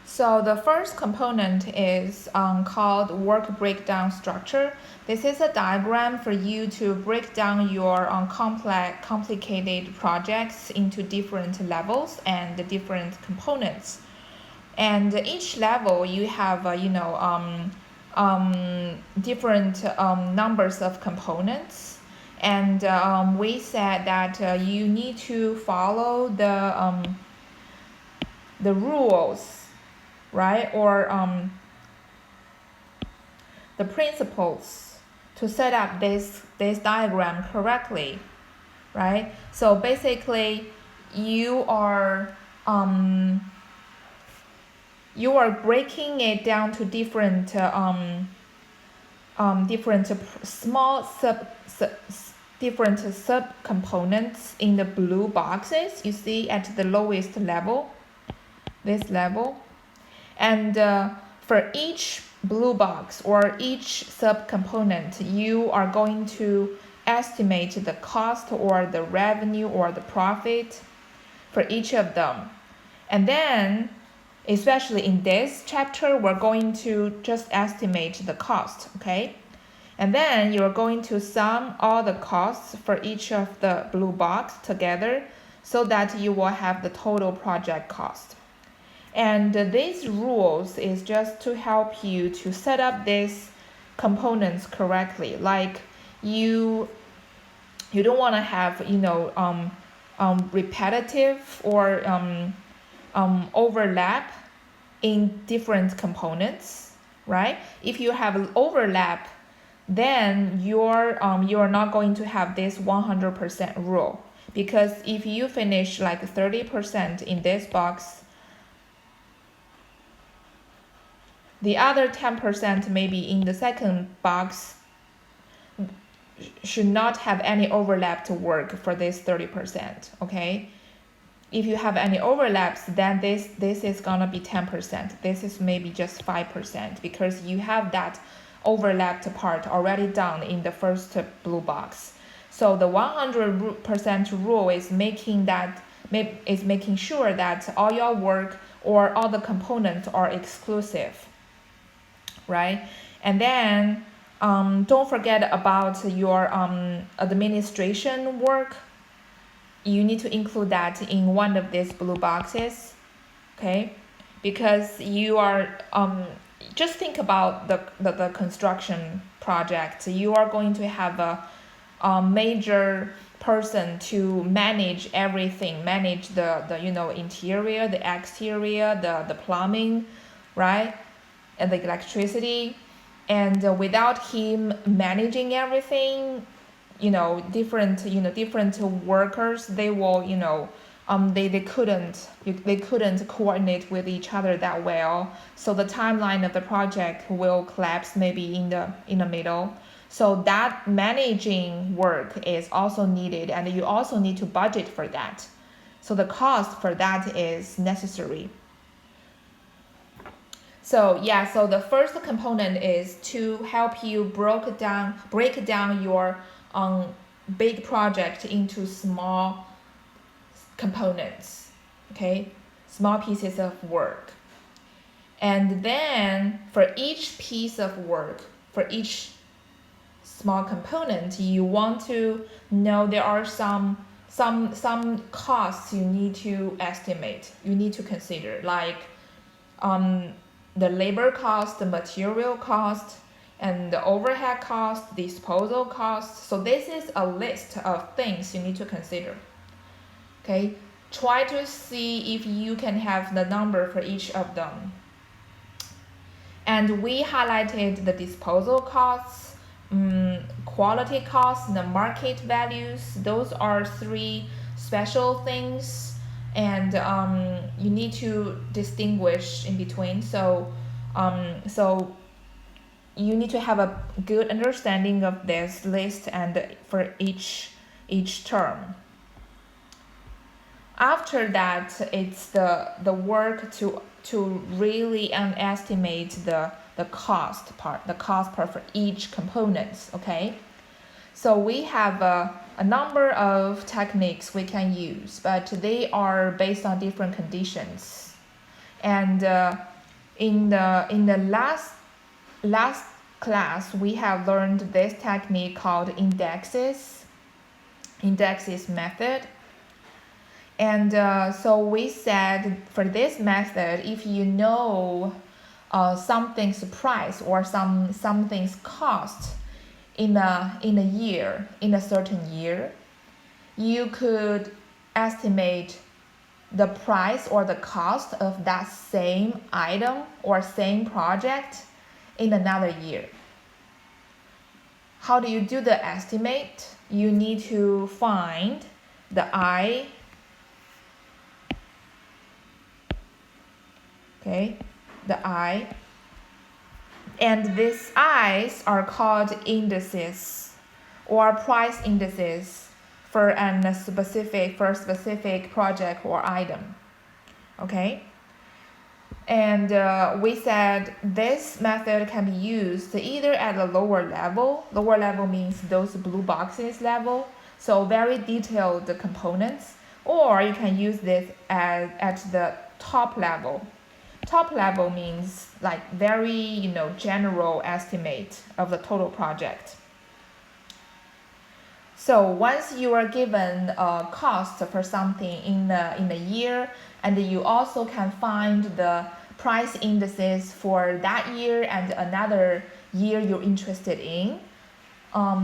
So the first component is called work breakdown structure. This is a diagram for you to break down your complicated projects into different levels and different components. And each level you have, different numbers of components. And we said that you need to follow the rules, right? Or the principles to set up this diagram correctly, right? So basically, you are breaking it down to different different sub components in the blue boxes you see at the lowest level, this level. And for each blue box or each subcomponent, you are going to estimate the cost or the revenue or the profit for each of them. And then, especially in this chapter, we're going to just estimate the cost, okay? And then you're going to sum all the costs for each of the blue box together so that you will have the total project cost. And these rules is just to help you to set up these components correctly. Like you don't want to have repetitive or overlap in different components, right? If you have an overlap, then you're not going to have this 100% rule, because if you finish like 30% in this box, the other 10% maybe in the second box should not have any overlap to work for this 30%, okay? If you have any overlaps, then this is gonna be 10%. This is maybe just 5% because you have that overlapped part already done in the first blue box. So the 100% rule is making sure that all your work or all the components are exclusive, right? And then don't forget about your administration work. You need to include that in one of these blue boxes, okay? Because you are just think about the construction project. You are going to have a major person to manage everything, manage the interior, the exterior, the plumbing, right? And the electricity. And without him managing everything, different workers, they will they couldn't coordinate with each other that well, so the timeline of the project will collapse maybe in the middle. So that managing work is also needed, and you also need to budget for that, so the cost for that is necessary. So yeah, so the first component is to help you break down your big project into small components, okay? Small pieces of work. And then for each piece of work, for each small component, you want to know there are some costs you need to estimate, you need to consider, like the labor cost, the material cost, and the overhead cost, disposal cost. So this is a list of things you need to consider. Okay, try to see if you can have the number for each of them. And we highlighted the disposal costs, quality costs, and the market values. Those are three special things, and you need to distinguish in between. So you need to have a good understanding of this list and for each term. After that, it's the work to really estimate the cost part for each components, okay? So we have a number of techniques we can use, but they are based on different conditions. And In the last class, we have learned this technique called indexes method. And so we said for this method, if you know something's price or something's cost in a certain year, you could estimate the price or the cost of that same item or same project in another year. How do you do the estimate? You need to find the I, okay, the I, and these I's are called indices or price indices for a specific project or item, okay? And we said this method can be used either at a lower level. Lower level means those blue boxes level, so very detailed components, or you can use this at the top level. Top level means like very general estimate of the total project. So once you are given a cost for something in a year, and you also can find the price indices for that year and another year you're interested in,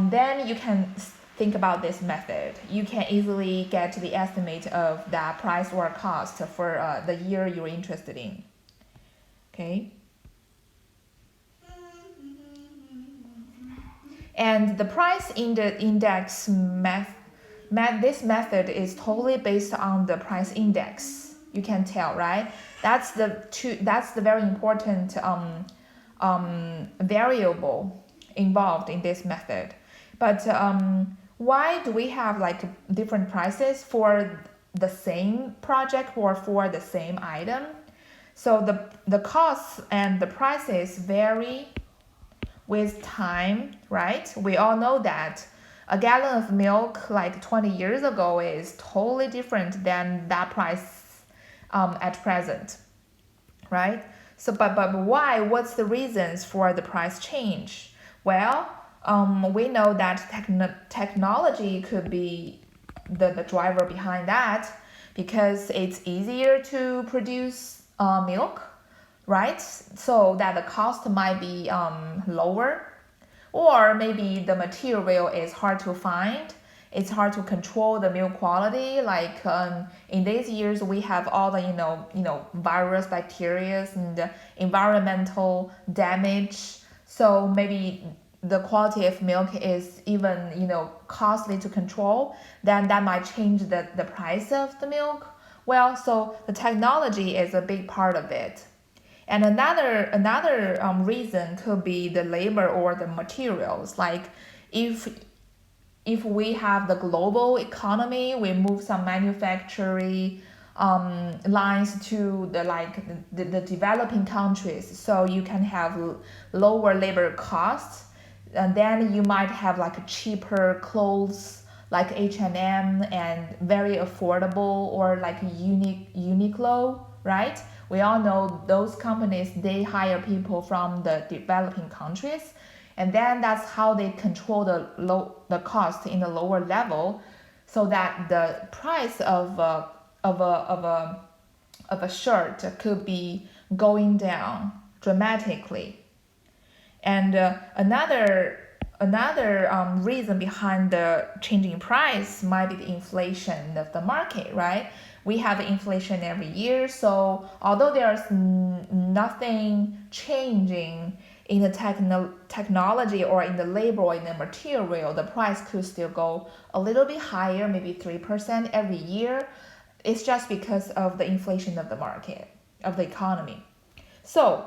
then you can think about this method. You can easily get the estimate of that price or cost for the year you're interested in. Okay. And the price index this method is totally based on the price index. You can tell, right? That's the very important variable involved in this method. But why do we have like different prices for the same project or for the same item? So the costs and the prices vary with time, right? We all know that a gallon of milk like 20 years ago is totally different than that price at present, right? So, but why? What's the reasons for the price change? Well, we know that technology could be the driver behind that, because it's easier to produce milk, right? So that the cost might be lower, or maybe the material is hard to find. It's hard to control the milk quality. Like in these years, we have all the virus, bacteria, and environmental damage. So maybe the quality of milk is even costly to control. Then that might change the price of the milk. Well, so the technology is a big part of it. And another reason could be the labor or the materials. Like if we have the global economy, we move some manufacturing lines to the developing countries, so you can have lower labor costs, and then you might have like cheaper clothes like H&M and very affordable, or like Uniqlo, right? We all know those companies, they hire people from the developing countries, and then that's how they control the cost in the lower level, so that the price of a shirt could be going down dramatically. And another reason behind the changing price might be the inflation of the market, right? We have inflation every year, so although there's nothing changing in the technology or in the labor or in the material, the price could still go a little bit higher, maybe 3% every year. It's just because of the inflation of the market, of the economy. So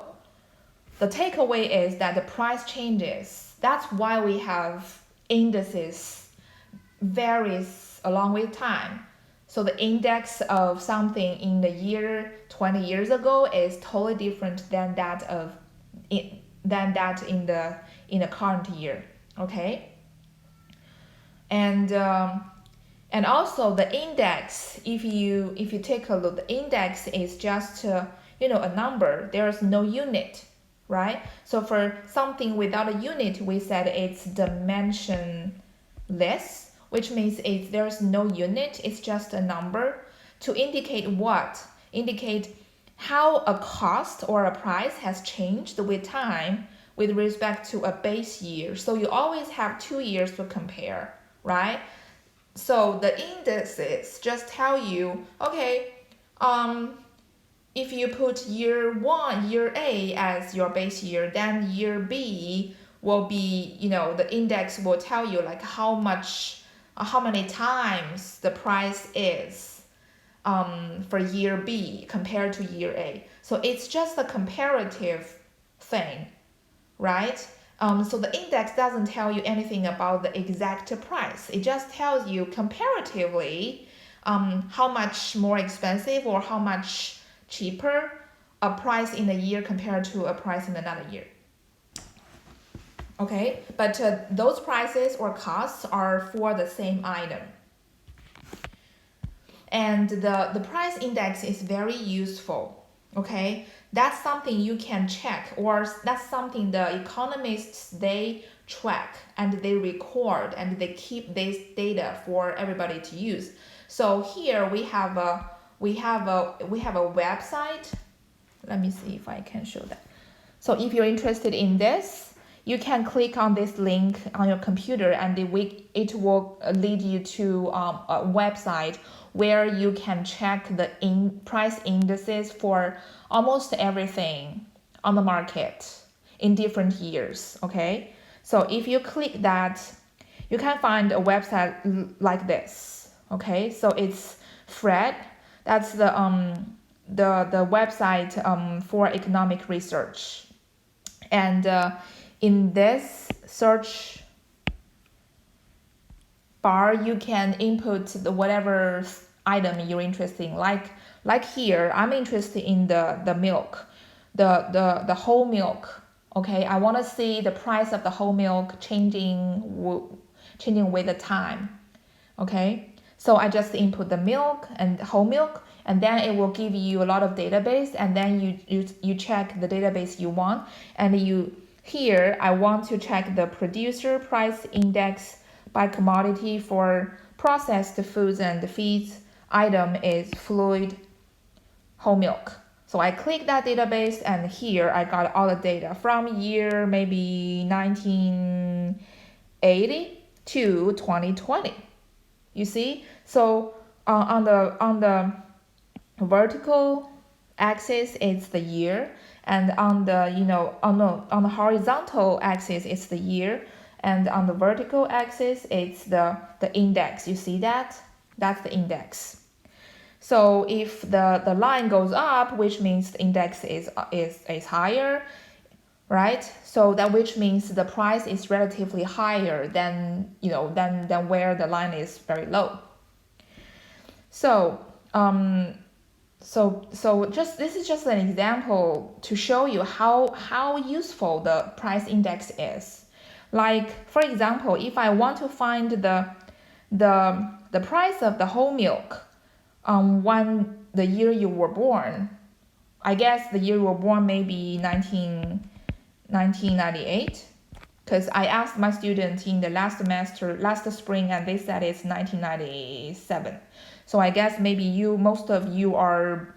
the takeaway is that the price changes. That's why we have indices varies along with time. So the index of something in the year 20 years ago is totally different than that in the current year. Okay. And also the index, if you take a look, the index is just a number. There's no unit, right? So for something without a unit, we said it's dimensionless, which means there's no unit, it's just a number. To indicate what? Indicate how a cost or a price has changed with time with respect to a base year. So you always have 2 years to compare, right? So the indices just tell you, okay, if you put year 1, year A as your base year, then year B will be, the index will tell you like how many times the price is for year B compared to year A. So it's just a comparative thing, right? So the index doesn't tell you anything about the exact price. It just tells you comparatively how much more expensive or how much cheaper a price in a year compared to a price in another year. Okay, but those prices or costs are for the same item. And the price index is very useful, okay? That's something you can check, or that's something the economists, they track and they record and they keep this data for everybody to use. So here we have a website. Let me see if I can show that. So if you're interested in this, you can click on this link on your computer and it will lead you to a website where you can check the price indices for almost everything on the market in different years, okay? So if you click that, you can find a website like this, okay? So it's Fred, that's the website for economic research. And in this search bar, you can input whatever item you're interested in. Like here, I'm interested in the milk, the whole milk. Okay, I want to see the price of the whole milk changing with the time. Okay, so I just input the milk and whole milk, and then it will give you a lot of database, and then you check the database you want, and here I want to check the producer price index by commodity for processed foods and feeds. Item is fluid whole milk. So I click that database, and here I got all the data from year maybe 1980 to 2020. You see? So on the vertical axis it's the year, and on the on the horizontal axis it's the year, and on the vertical axis it's the index. You see that? That's the index. So if the line goes up, which means the index is higher, right? So that which means the price is relatively higher than than where the line is very low. So just this is just an example to show you how useful the price index is. Like for example, if I want to find the price of the whole milk when the year you were born, I guess the year you were born maybe 1998, because I asked my students in the last spring, and they said it's 1997. So I guess maybe most of you were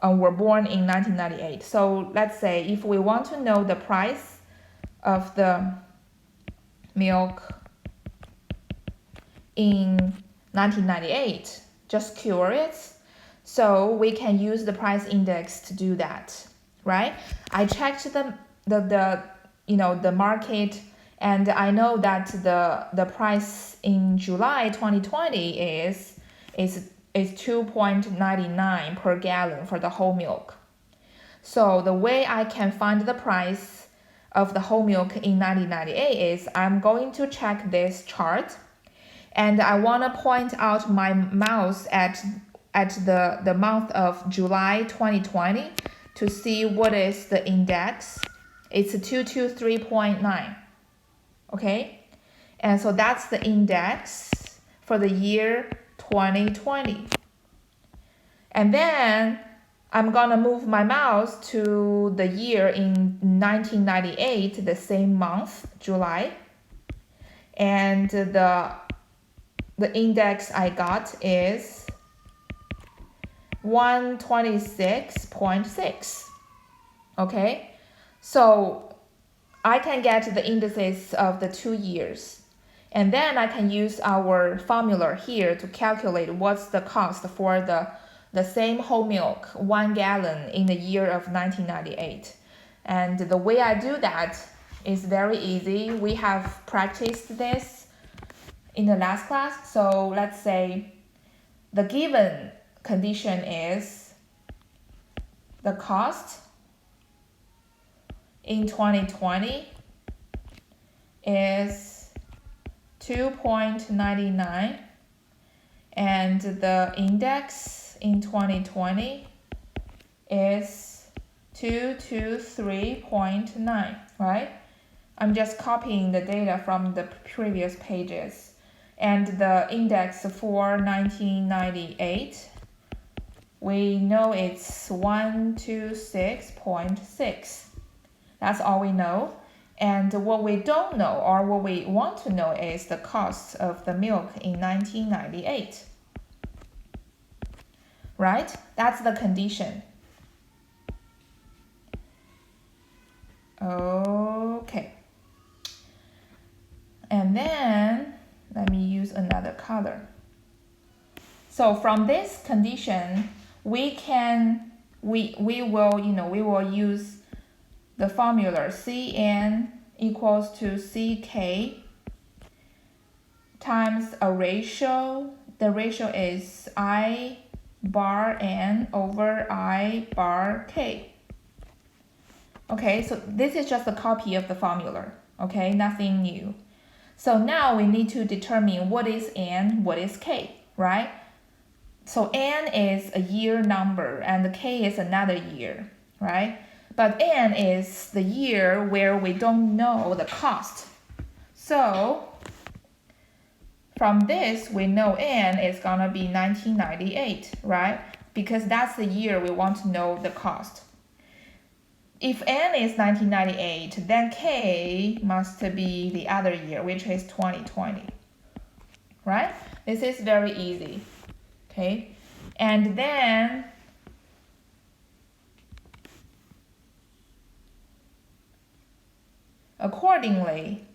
born in 1998. So let's say if we want to know the price of the milk in 1998, just curious, so we can use the price index to do that, right? I checked the market, and I know that the price in July 2020 is 2.99 per gallon for the whole milk. So the way I can find the price of the whole milk in 1998 is I'm going to check this chart, and I want to point out my mouse at the month of July 2020 to see what is the index. It's 223.9. Okay, and so that's the index for the year 2020. And then I'm gonna move my mouse to the year in 1998, the same month, July. And the index I got is 126.6. Okay, so I can get the indices of the 2 years. And then I can use our formula here to calculate what's the cost for the same whole milk, 1 gallon in the year of 1998. And the way I do that is very easy. We have practiced this in the last class. So let's say the given condition is the cost in 2020 is 2.99 and the index in 2020 is 223.9, right? I'm just copying the data from the previous pages. And the index for 1998, we know it's 126.6. That's all we know. And what we don't know or what we want to know is the cost of the milk in 1998. Right? That's the condition. Okay. And then let me use another color. So from this condition, we will use the formula Cn equals to Ck times a ratio. The ratio is I bar N over I bar K. Okay, so this is just a copy of the formula. Okay, nothing new. So now we need to determine what is N, what is K, right? So N is a year number and K is another year, right? But N is the year where we don't know the cost. So from this, we know N is gonna be 1998, right? Because that's the year we want to know the cost. If N is 1998, then K must be the other year, which is 2020, right? This is very easy, okay? And then accordingly,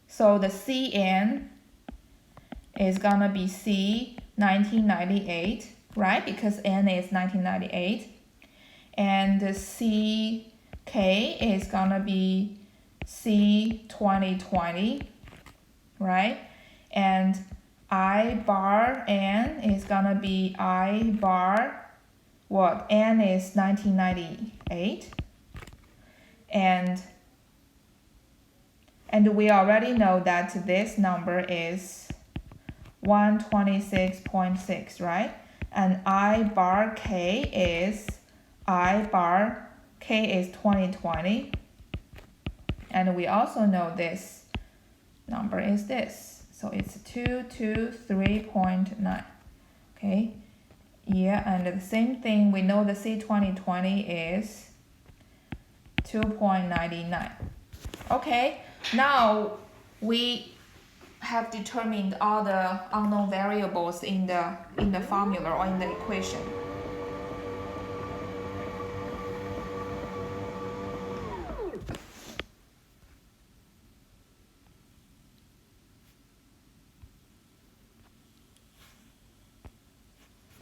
so the Cn is gonna be C 1998, right? Because N is 1998. And the Ck is gonna be C 2020, right? And I bar N is gonna be I bar what? N is 1998. And we already know that this number is 126.6, right? And I bar K is I bar K is 2020. And we also know this number is this. So it's 223.9. Okay. Yeah, and the same thing, we know the C 2020 is 2.99. Okay, now we have determined all the unknown variables in the formula or in the equation.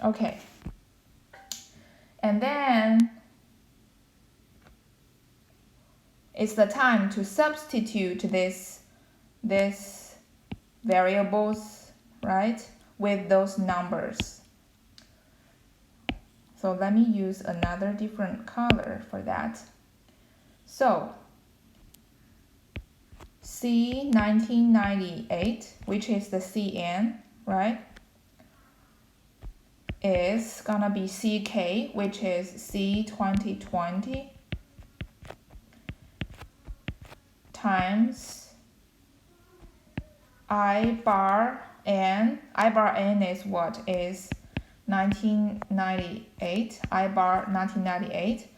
Okay, and then it's the time to substitute this variables, right, with those numbers. So let me use another different color for that. So C 1998, which is the Cn, right, is gonna be Ck, which is C 2020 times I bar N. I bar N is what? Is 1998, I bar 1998,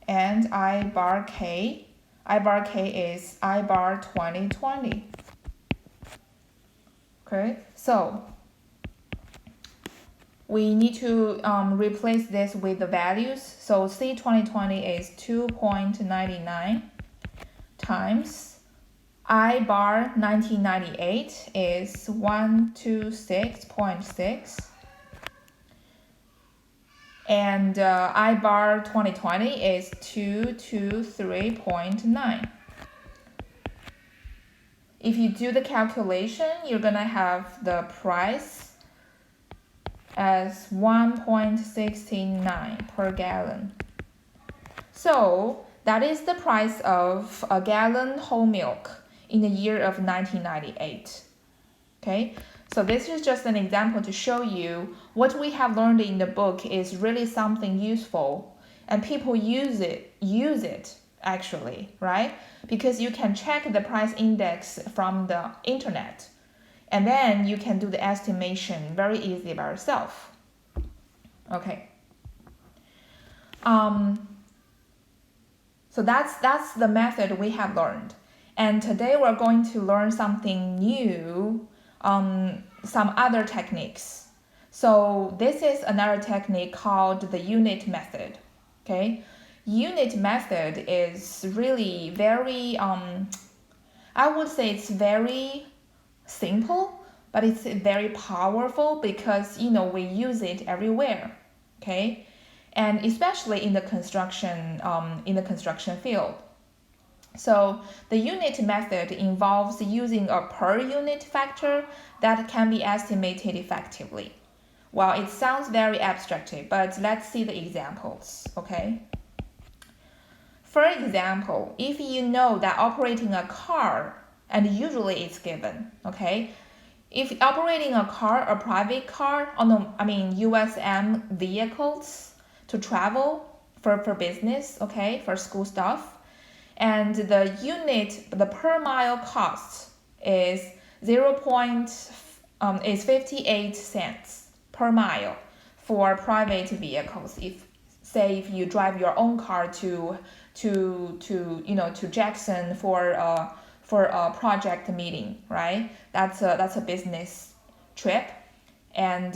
and I bar K is I bar 2020. Okay, so we need to replace this with the values. So C 2020 is 2.99 times I bar 1998 is 126.6. And I bar 2020 is 223.9. If you do the calculation, you're gonna have the price as 1.69 per gallon. So that is the price of a gallon whole milk in the year of 1998. Okay, so this is just an example to show you what we have learned in the book is really something useful, and people use it actually, right? Because you can check the price index from the internet, and then you can do the estimation very easily by yourself. Okay. So that's the method we have learned, and today we're going to learn something new. Some other techniques. So this is another technique called the unit method. Okay, unit method is really very I would say it's very simple, but it's very powerful because we use it everywhere. Okay, and especially in the construction field. So the unit method involves using a per unit factor that can be estimated effectively. Well, it sounds very abstract, but let's see the examples, okay? For example, if you know that operating a car, and usually it's given, okay? If operating a private car, USM vehicles to travel for business, okay, for school stuff, and the per mile cost is 58 cents per mile for private vehicles. If you drive your own car to Jackson for a project meeting, right? That's a business trip, and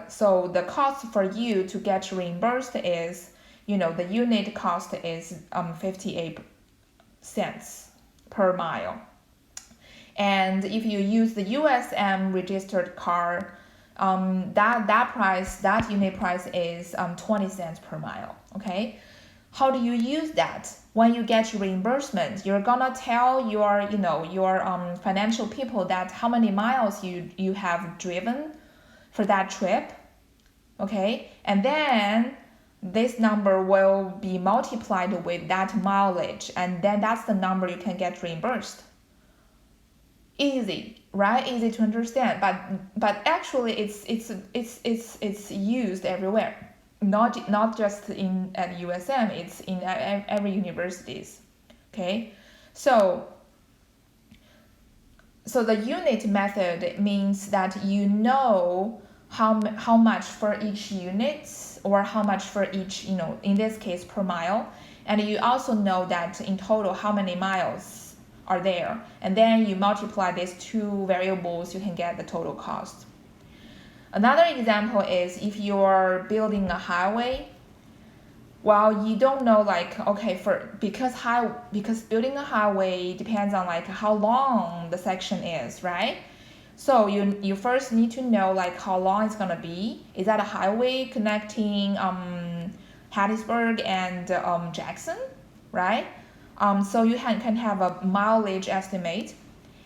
so the cost for you to get reimbursed is the unit cost is 58 cents per mile. And if you use the USM registered car, that unit price is 20 cents per mile. Okay, how do you use that? When you get reimbursement, you're gonna tell your financial people that how many miles you have driven for that trip. Okay, and then this number will be multiplied with that mileage, and then that's the number you can get reimbursed. Easy, right? Easy to understand, but actually it's used everywhere, not just at USM. It's in every universities. Okay, so the unit method means that how much for each unit, or how much for each, in this case per mile, and you also know that in total how many miles are there, and then you multiply these two variables, you can get the total cost. Another example is if you're building a highway. Well, you don't know because building a highway depends on how long the section is, right? So you first need to know how long it's gonna be. Is that a highway connecting Hattiesburg and Jackson, right? So you can have a mileage estimate,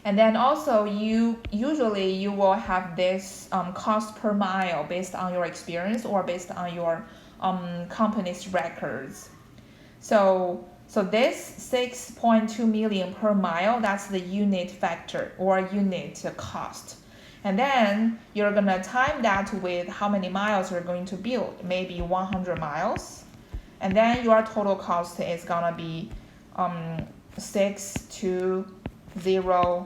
and then also you will have this cost per mile based on your experience or based on your company's records. So this 6.2 million per mile, that's the unit factor or unit cost. And then you're gonna time that with how many miles you're going to build, maybe 100 miles. And then your total cost is gonna be $620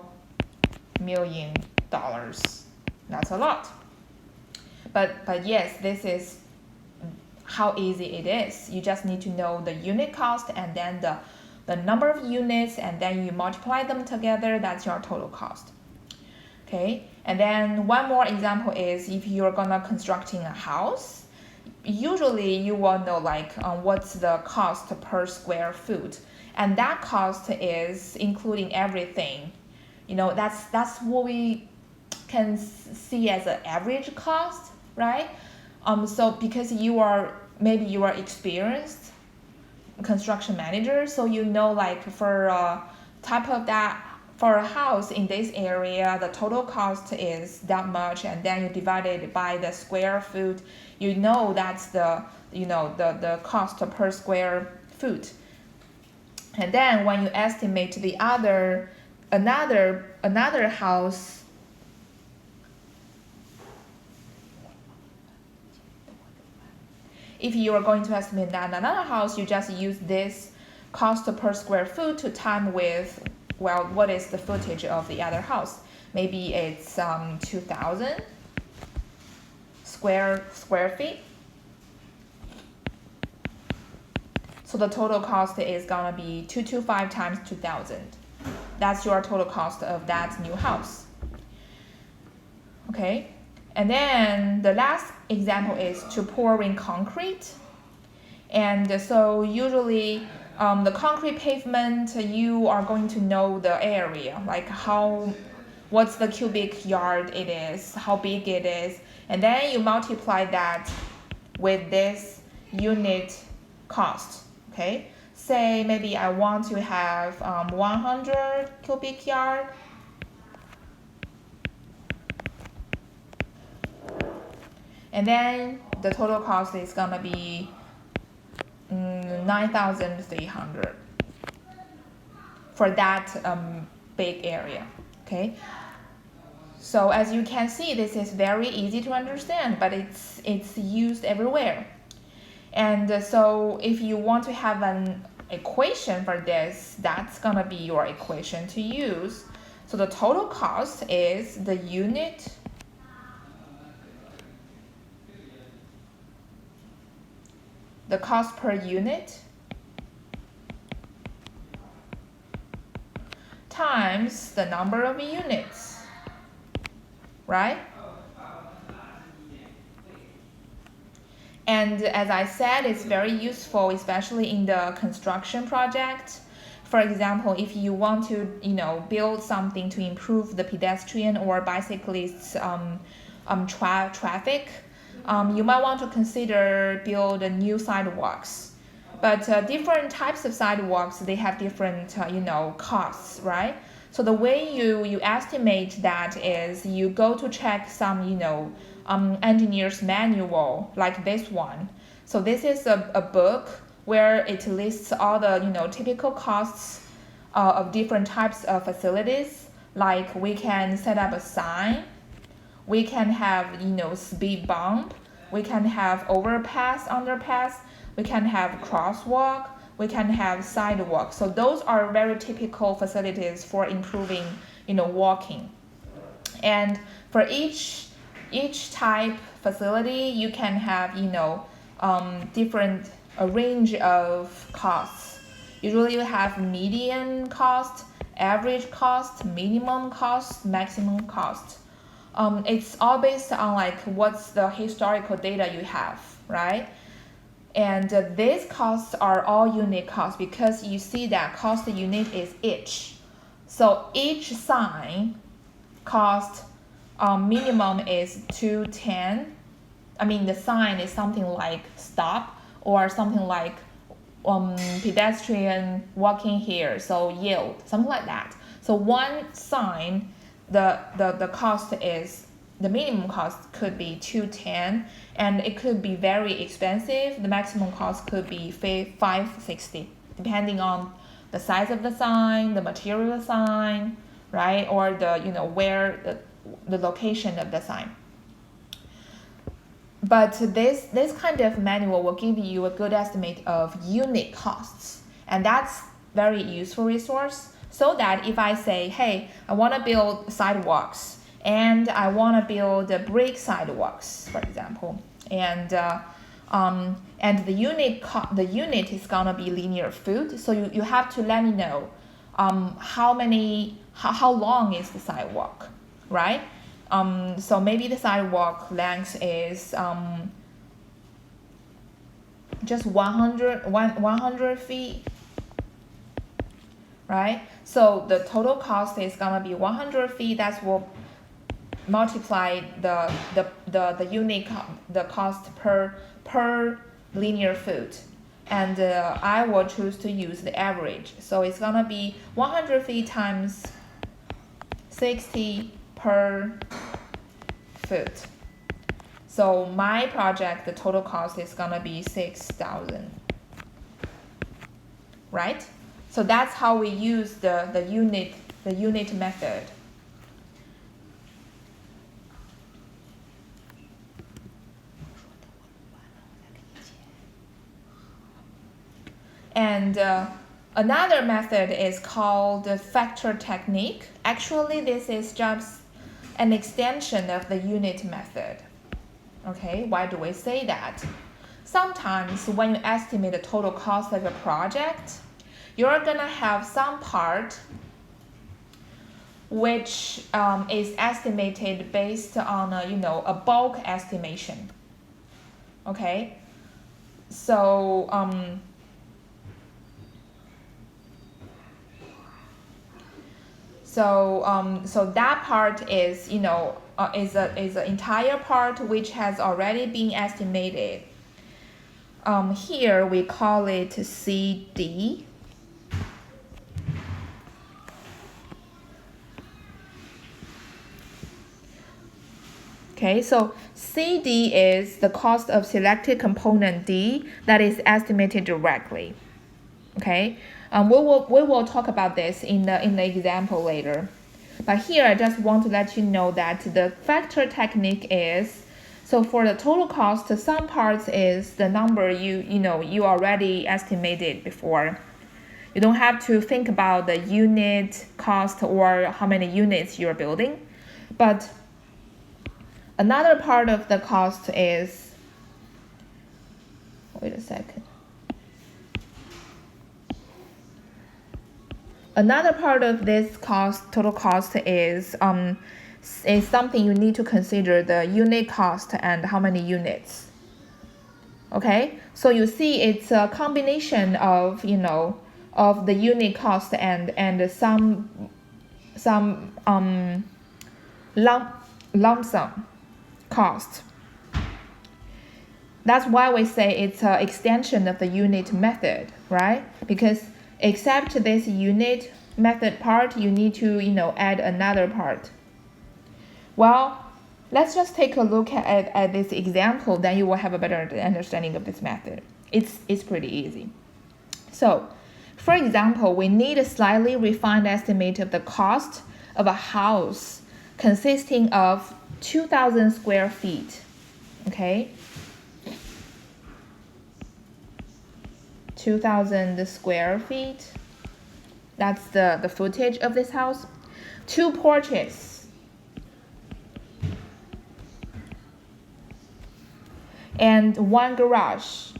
million. That's a lot. But yes, this is how easy it is. You just need to know the unit cost and then the number of units, and then you multiply them together. That's your total cost. Okay, and then one more example is if you're gonna constructing a house, usually you will know like what's the cost per square foot, and that cost is including everything. You know, that's what we can see as an average cost, right? So because maybe you are experienced construction manager, so you know like for type of that, for a house in this area, the total cost is that much, and then you divide it by the square foot. You know that's the the cost per square foot. And then when you estimate the another house, if you are going to estimate that another house, you just use this cost per square foot to time with, well, what is the footage of the other house? Maybe it's 2,000 square feet. So the total cost is gonna be 225 times 2,000. That's your total cost of that new house. Okay, and then the last example is to pouring concrete. And so usually the concrete pavement, you are going to know the area, like what's the cubic yard it is, how big it is, and then you multiply that with this unit cost. Okay, say maybe I want to have 100 cubic yard. And then the total cost is gonna be 9,300 for that big area. Okay, so as you can see, this is very easy to understand, but it's used everywhere. And so if you want to have an equation for this, that's gonna be your equation to use. So the total cost is the unit the cost per unit times the number of units, right? And as I said, it's very useful, especially in the construction project. For example, if you want to, build something to improve the pedestrian or bicyclists traffic, you might want to consider build new sidewalks. But different types of sidewalks, they have different, costs, right? So the way you estimate that is you go to check some, engineer's manual like this one. So this is a book where it lists all the, typical costs of different types of facilities. Like we can set up a sign, we can have, speed bump, we can have overpass, underpass, we can have crosswalk, we can have sidewalk. So those are very typical facilities for improving, walking. And for each type facility, you can have, different range of costs. Usually you have median cost, average cost, minimum cost, maximum cost. It's all based on like what's the historical data you have, right? And these costs are all unit costs because you see that cost unit is each. So each sign cost minimum is 210. I mean the sign is something like stop or something like pedestrian walking here, so yield, something like that. So one sign, the cost is, the minimum cost could be 210, and it could be very expensive. The maximum cost could be 560, depending on the size of the sign, the material of the sign, right, or the where the location of the sign. But this kind of manual will give you a good estimate of unit costs, and that's very useful resource. So that if I say, hey, I want to build sidewalks, and I want to build brick sidewalks, for example, and the unit is gonna be linear foot. So you have to let me know how long is the sidewalk, right? So maybe the sidewalk length is just 100 feet, right? So the total cost is gonna be 100 feet. That's what multiply the unit the cost per linear foot, and I will choose to use the average. So it's gonna be 100 feet times 60 per foot. So my project, the total cost is gonna be 6,000, right? So that's how we use the unit method. And another method is called the factor technique. Actually, this is just an extension of the unit method. Okay, why do we say that? Sometimes when you estimate the total cost of a project, you're gonna have some part which is estimated based on a bulk estimation. Okay, so so that part is is an entire part which has already been estimated. Here we call it CD. Okay, so CD is the cost of selected component D that is estimated directly. Okay, we will talk about this in the example later. But here I just want to let you know that the factor technique is, so for the total cost, some parts is the number you already estimated before. You don't have to think about the unit cost or how many units you're building. But another part of the cost is, wait a second. Another part of this total cost is something you need to consider, the unit cost and how many units. Okay, so you see it's a combination of of the unit cost and some lump sum cost. That's why we say it's an extension of the unit method, right? Because except this unit method part, you need to add another part. Well, let's just take a look at this example, then you will have a better understanding of this method. It's pretty easy. So, for example, we need a slightly refined estimate of the cost of a house consisting of 2,000 square feet. Okay, 2,000 square feet. That's the footage of this house. 2 porches. And 1 garage.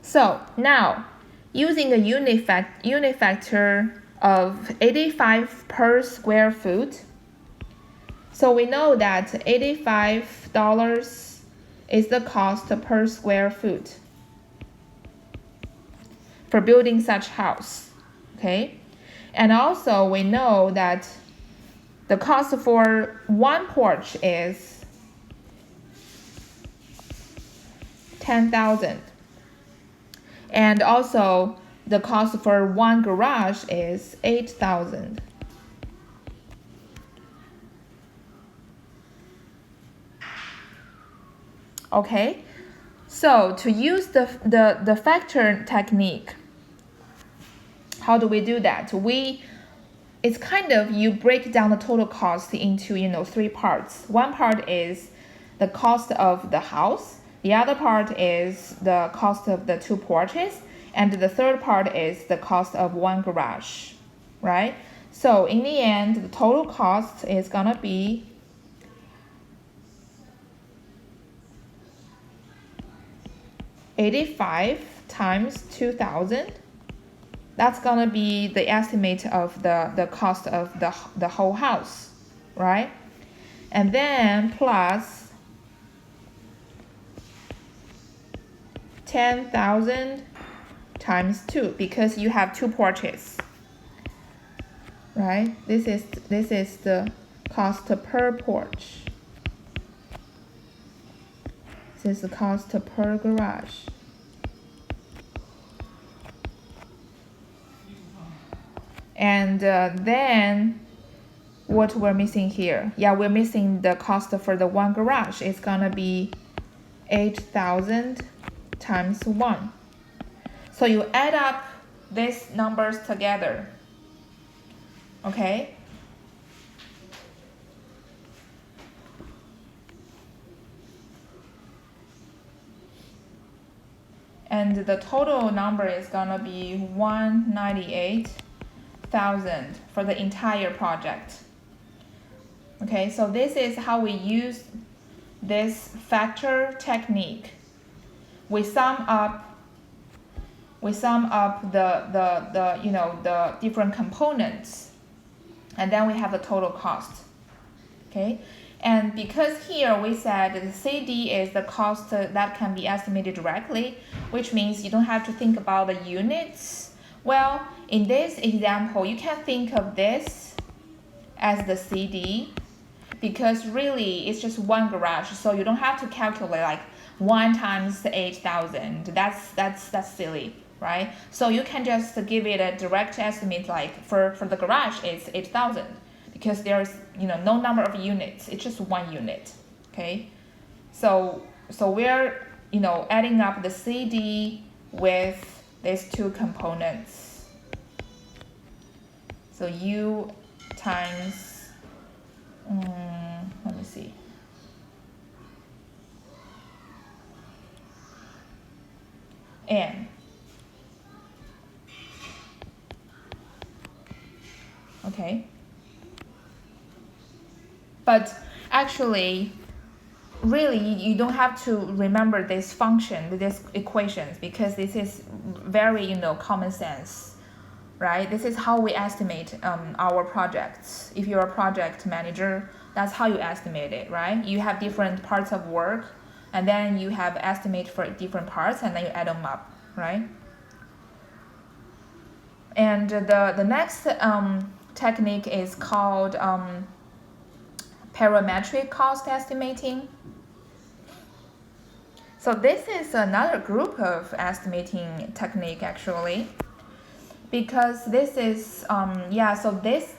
So now, using a unit factor of 85 per square foot, so we know that $85 is the cost per square foot for building such house. Okay, and also we know that the cost for 1 porch is 10,000, and also the cost for 1 garage is 8,000. Okay, so to use the factor technique, how do we do that? It's kind of, you break down the total cost into 3 parts. One part is the cost of the house, the other part is the cost of the 2 porches, and the third part is the cost of 1 garage. right? So in the end, the total cost is gonna be $85 times 2,000. That's gonna be the estimate of the cost of the whole house, right? And then plus 10,000 times 2, because you have 2 porches, right? This is the cost per porch. This is the cost per garage. And then what we're missing here? Yeah, we're missing the cost for the one garage. It's gonna be 8,000 times 1. So you add up these numbers together, okay? And the total number is gonna be 198,000 for the entire project. Okay, so this is how we use this factor technique. We sum up the you know, the different components, and then we have the total cost. Okay, and because here we said the CD is the cost that can be estimated directly, which means you don't have to think about the units. Well, in this example, you can think of this as the CD, because really it's just one garage, so you don't have to calculate like 1 times 8,000. That's silly, right? So you can just give it a direct estimate, like for the garage it's 8,000, because there's, you know, no number of units, it's just 1 unit. Okay, so we're, you know, adding up the CD with these 2 components. So U times let me see. N. Okay. But actually, really, you don't have to remember this function, these equations, because this is very, you know, common sense, right? This is how we estimate our projects. If you're a project manager, that's how you estimate it, right? You have different parts of work, and then you have estimate for different parts, and then you add them up, right? And the next technique is called parametric cost estimating. So this is another group of estimating technique, actually, because this is so this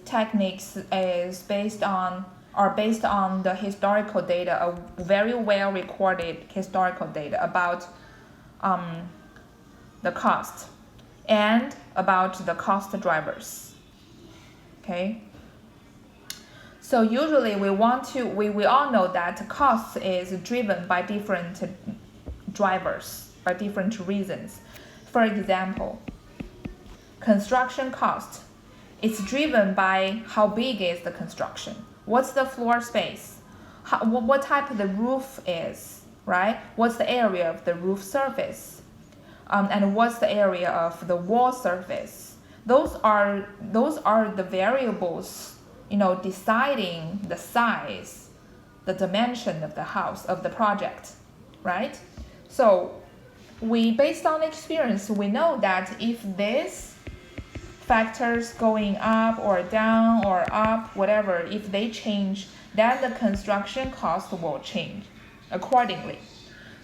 techniques is based on the historical data, a very well recorded historical data about the cost and about the cost drivers. Okay, so usually we all know that cost is driven by different drivers, by different reasons. For example, construction cost, it's driven by how big is the construction, what's the floor space, what type of the roof is, right? What's the area of the roof surface, and what's the area of the wall surface. Those are the variables, you know, deciding the size, the dimension of the house, of the project, right? So based on experience, we know that if this factors going up or down or up, whatever, if they change, then the construction cost will change accordingly.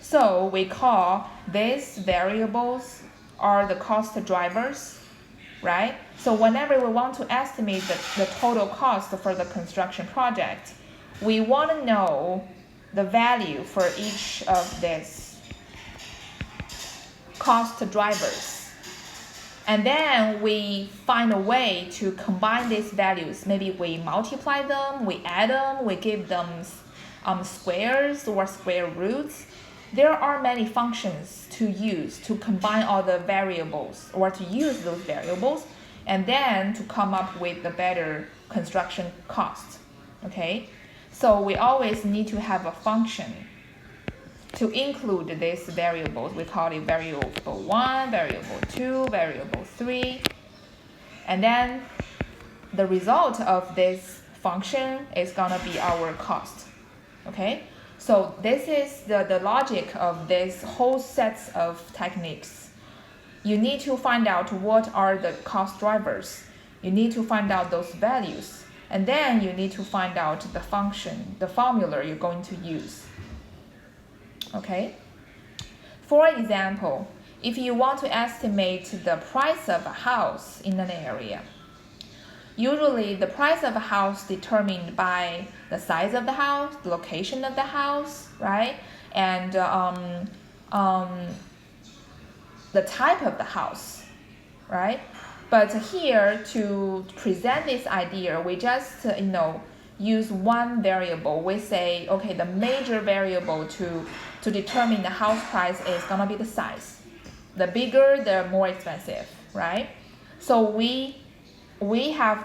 So we call these variables are the cost drivers, right? So whenever we want to estimate the total cost for the construction project, we want to know the value for each of these cost drivers. And then we find a way to combine these values. Maybe we multiply them, we add them, we give them squares or square roots. There are many functions to use to combine all the variables, or to use those variables, and then to come up with the better construction cost. Okay, so we always need to have a function to include these variables. We call it variable 1, variable 2, variable 3, and then the result of this function is gonna be our cost. Okay, so this is the logic of this whole sets of techniques. You need to find out what are the cost drivers. You need to find out those values, and then you need to find out the function, the formula you're going to use. Okay, for example, if you want to estimate the price of a house in an area, usually the price of a house determined by the size of the house, the location of the house, right? And the type of the house, right? But here, to present this idea, we just use one variable. We say, okay, the major variable to determine the house price is gonna be the size. The bigger, the more expensive, right? So we have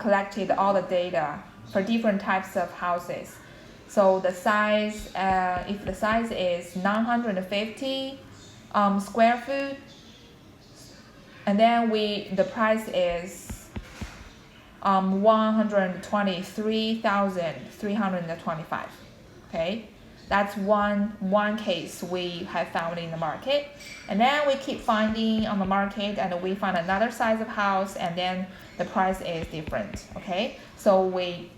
collected all the data for different types of houses. So the size, if the size is 950 square foot, and then the price is 123,325. Okay, that's one case we have found in the market, and then we keep finding on the market, and we find another size of house, and then the price is different. Okay, so we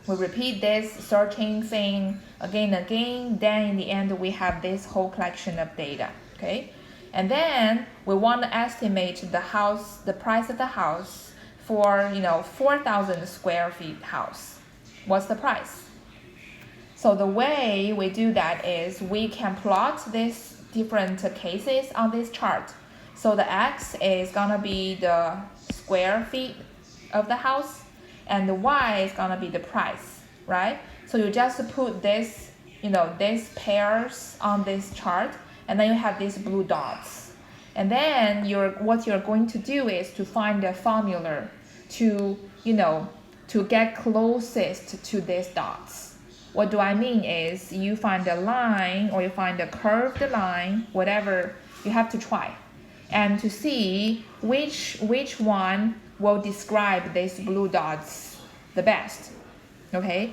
repeat this searching thing again and again. Then in the end, we have this whole collection of data. Okay, and then we want to estimate the price of the house for 4,000 square feet house. What's the price? So the way we do that is we can plot these different cases on this chart. So the x is gonna be the square feet of the house, and the y is gonna be the price, right? So you just put this, these pairs on this chart, and then you have these blue dots. And then what you're going to do is to find a formula to get closest to these dots. What do I mean is you find a line or you find a curved line, whatever, you have to try, and to see which one will describe these blue dots the best. Okay,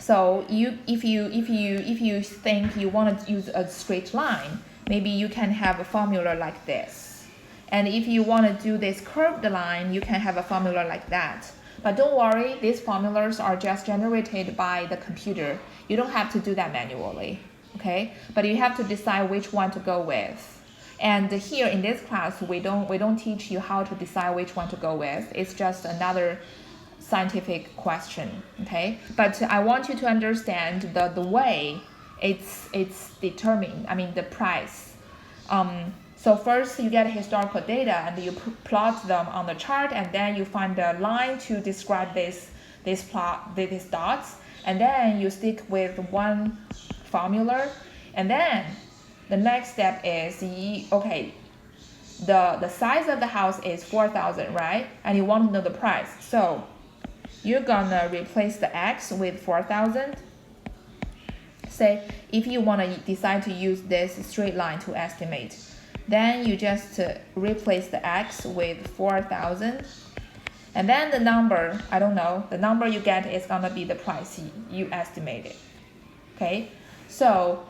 so if you think you want to use a straight line, maybe you can have a formula like this, and if you want to do this curved line, you can have a formula like that. But don't worry, these formulas are just generated by the computer. You don't have to do that manually, okay? But you have to decide which one to go with. And here in this class, we don't teach you how to decide which one to go with. It's just another scientific question, okay? But I want you to understand the way it's determined. I mean the price. So first you get historical data and you plot them on the chart, and then you find a line to describe these dots, and then you stick with one formula, and then the next step is the size of the house is 4,000, right? And you want to know the price. So you're gonna replace the x with 4,000. Say if you want to decide to use this straight line to estimate, then you just replace the x with 4,000, and then the number, I don't know, the number you get is gonna be the price you estimated. Okay, so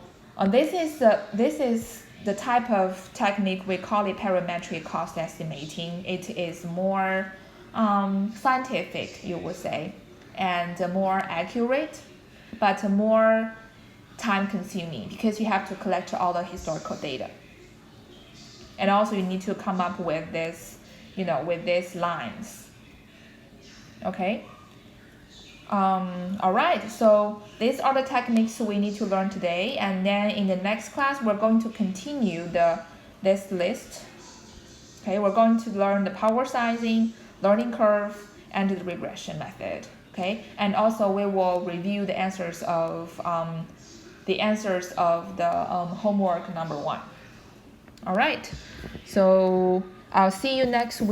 this is the type of technique we call it parametric cost estimating. It is more scientific, you would say, and more accurate, but more time consuming because you have to collect all the historical data. And also you need to come up with this, with these lines. Okay. All right. So these are the techniques we need to learn today. And then in the next class, we're going to continue this list. Okay. We're going to learn the power sizing, learning curve, and the regression method. Okay. And also we will review the answers of the homework number 1. All right, so I'll see you next week.